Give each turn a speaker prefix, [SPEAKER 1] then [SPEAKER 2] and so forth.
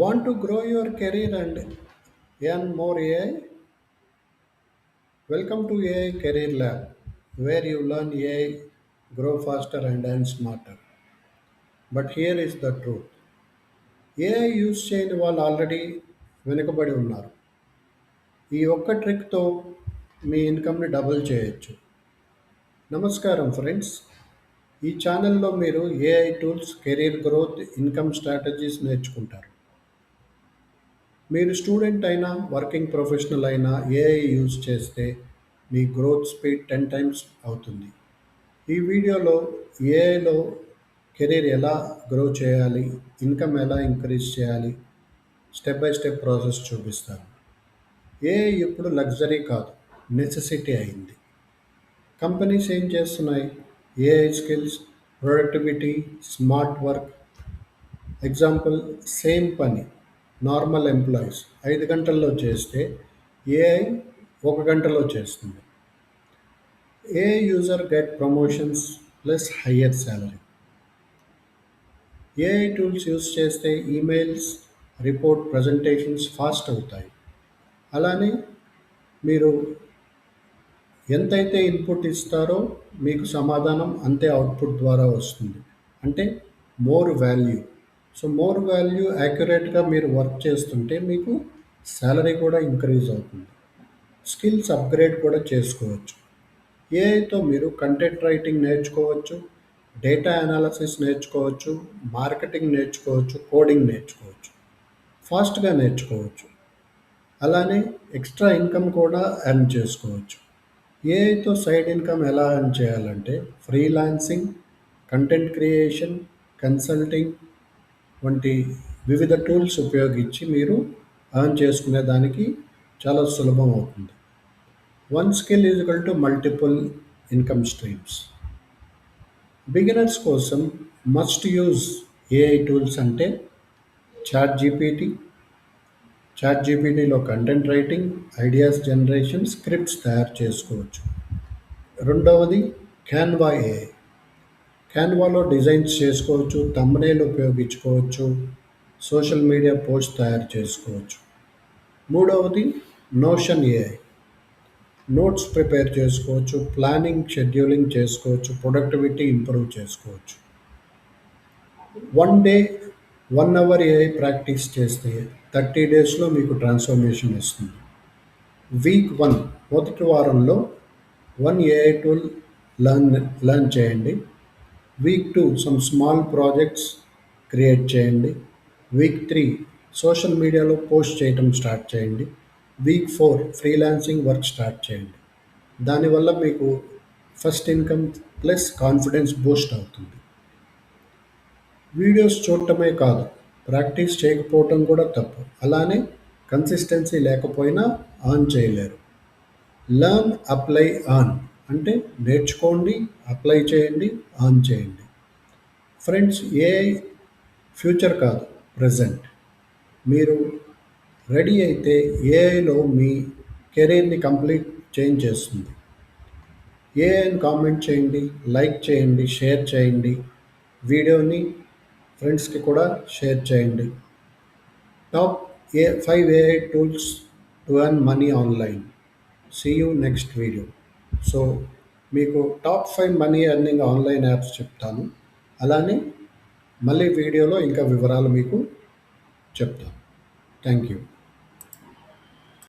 [SPEAKER 1] Want to grow your career and earn more AI? Welcome to AI Career Lab, where you learn AI, grow faster, and earn smarter. But here is the truth: AI use చేయని వాళ్ళు already వెనుకబడి ఉన్నారు. ఈ ఒక్క ట్రిక్తో మీ ఇన్కమ్ని double చేయొచ్చు. నమస్కారం friends. ఈ ఛానల్లో మీరు AI tools, career growth, income strategies నేర్చుకుంటారు. మీరు స్టూడెంట్ అయినా వర్కింగ్ ప్రొఫెషనల్ అయినా ఏఐ యూజ్ చేస్తే మీ గ్రోత్ స్పీడ్ 10 టైమ్స్ అవుతుంది. ఈ వీడియోలో ఏఐలో కెరీర్ ఎలా గ్రో చేయాలి, ఇన్కమ్ ఎలా ఇంక్రీజ్ చేయాలి, స్టెప్ బై స్టెప్ ప్రాసెస్ చూపిస్తాను. ఏఐ ఇప్పుడు లగ్జరీ కాదు, నెసెసిటీ అయింది. కంపెనీస్ ఏం చేస్తున్నాయి? AI skills, productivity, smart work. Example, same పని నార్మల్ ఎంప్లాయీస్ 5 గంటల్లో చేస్తే ఏఐ 1 గంటలో చేస్తుంది. AI user get promotions plus higher salary. AI tools use చేస్తే ఈమెయిల్స్, రిపోర్ట్, ప్రజెంటేషన్స్ ఫాస్ట్ అవుతాయి. అలానే మీరు ఎంతైతే ఇన్పుట్ ఇస్తారో మీకు సమాధానం అంతే అవుట్పుట్ ద్వారా వస్తుంది. అంటే more value. So more value యాక్యురేట్గా మీరు వర్క్ చేస్తుంటే మీకు శాలరీ కూడా ఇంక్రీజ్ అవుతుంది. స్కిల్స్ అప్గ్రేడ్ కూడా చేసుకోవచ్చు. ఏఐతో మీరు కంటెంట్ రైటింగ్ నేర్చుకోవచ్చు, డేటా అనాలిసిస్ నేర్చుకోవచ్చు, మార్కెటింగ్ నేర్చుకోవచ్చు, కోడింగ్ నేర్చుకోవచ్చు, ఫాస్ట్గా నేర్చుకోవచ్చు. అలానే ఎక్స్ట్రా ఇన్కమ్ కూడా ఎర్న్ చేసుకోవచ్చు. ఏఐతో సైడ్ ఇన్కమ్ ఎలా ఎర్న్ చేయాలంటే ఫ్రీలాన్సింగ్, కంటెంట్ క్రియేషన్, కన్సల్టింగ్ వంటి వివిధ టూల్స్ ఉపయోగించి మీరు ఎర్న్ చేసుకునే దానికి చాలా సులభం అవుతుంది. One skill is equal to multiple income streams. Beginners కోసం మస్ట్ యూజ్ ఏఐ టూల్స్ అంటే చాట్ జీపీటీ. చాట్ జీపీటీలో content writing, ideas generation, scripts తయారు చేసుకోవచ్చు. రెండవది క్యాన్వా ఏఐ. క్యాన్వాలో డిజైన్స్ చేసుకోవచ్చు, థంబ్నెయిల్ ఉపయోగించుకోవచ్చు, సోషల్ మీడియా పోస్ట్ తయారు చేసుకోవచ్చు. మూడవది నోషన్ ఏఐ. నోట్స్ ప్రిపేర్ చేసుకోవచ్చు, ప్లానింగ్, షెడ్యూలింగ్ చేసుకోవచ్చు, ప్రొడక్టివిటీ ఇంప్రూవ్ చేసుకోవచ్చు. 1 డే 1 అవర్ ఏఐ ప్రాక్టీస్ చేస్తే 30 డేస్లో మీకు ట్రాన్స్ఫర్మేషన్ వస్తుంది. వీక్ 1 మొదటి వారంలో 1 ఏఐ టూల్ లర్న్ చేయండి. Week 2 some small projects create చేయండి. వీక్ 3 సోషల్ మీడియాలో పోస్ట్ చేయటం స్టార్ట్ చేయండి. వీక్ 4 ఫ్రీలాన్సింగ్ వర్క్ స్టార్ట్ చేయండి. దానివల్ల మీకు first income plus confidence Boost అవుతుంది. వీడియోస్ చూడటమే కాదు, ప్రాక్టీస్ చేయకపోవటం కూడా తప్పు. అలానే కన్సిస్టెన్సీ లేకపోయినా ఆన్ చేయలేరు. లర్న్, అప్లై, ఆన్ అంటే నేర్చుకోండి, అప్లై చేయండి, ఆన్ చేయండి. ఫ్రెండ్స్, ఏఐ ఫ్యూచర్ కాదు, ప్రజెంట్. మీరు రెడీ అయితే ఏఐలో మీ కెరీర్ని కంప్లీట్ చేంజ్ చేస్తుంది. ఏఐని కామెంట్ చేయండి, లైక్ చేయండి, షేర్ చేయండి. వీడియోని ఫ్రెండ్స్కి కూడా షేర్ చేయండి. Top 5 AI tools to earn money online. See you next video. So మీకు top 5 money earning online apps చెప్తాను. అలానే మళ్ళీ వీడియోలో ఇంకా వివరాలు మీకు చెప్తాను. Thank you.